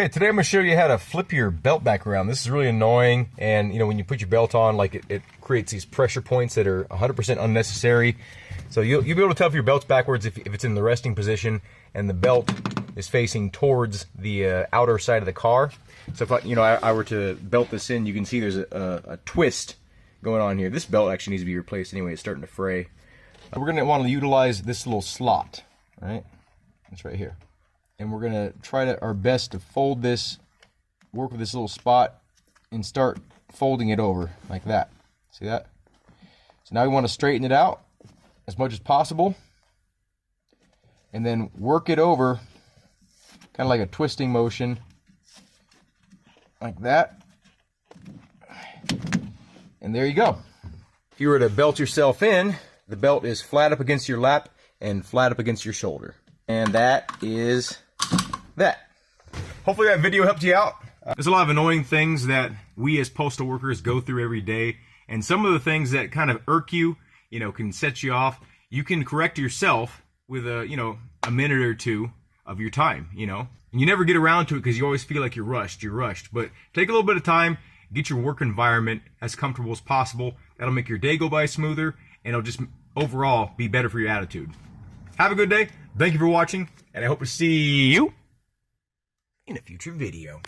Okay, today I'm going to show you how to flip your belt back around. This is really annoying, and when you put your belt on, like it creates these pressure points that are 100% unnecessary. So you'll be able to tell if your belt's backwards if it's in the resting position and the belt is facing towards the outer side of the car. So if I were to belt this in, you can see there's a twist going on here. This belt actually needs to be replaced anyway. It's starting to fray. We're going to want to utilize this little slot, right? It's right here. And we're going to try our best to fold this, work with this little spot, and start folding it over like that. See that? So now we want to straighten it out as much as possible, and then work it over, kind of like a twisting motion, like that. And there you go. If you were to belt yourself in, the belt is flat up against your lap and flat up against your shoulder. And that is that. Hopefully that video helped you out. There's a lot of annoying things that we as postal workers go through every day, and some of the things that kind of irk you, can set you off. You can correct yourself with a minute or two of your time, and you never get around to it because you always feel like you're rushed, but take a little bit of time, get your work environment as comfortable as possible. That'll make your day go by smoother, and it'll just overall be better for your attitude. Have a good day. Thank you for watching, and I hope to see you in a future video.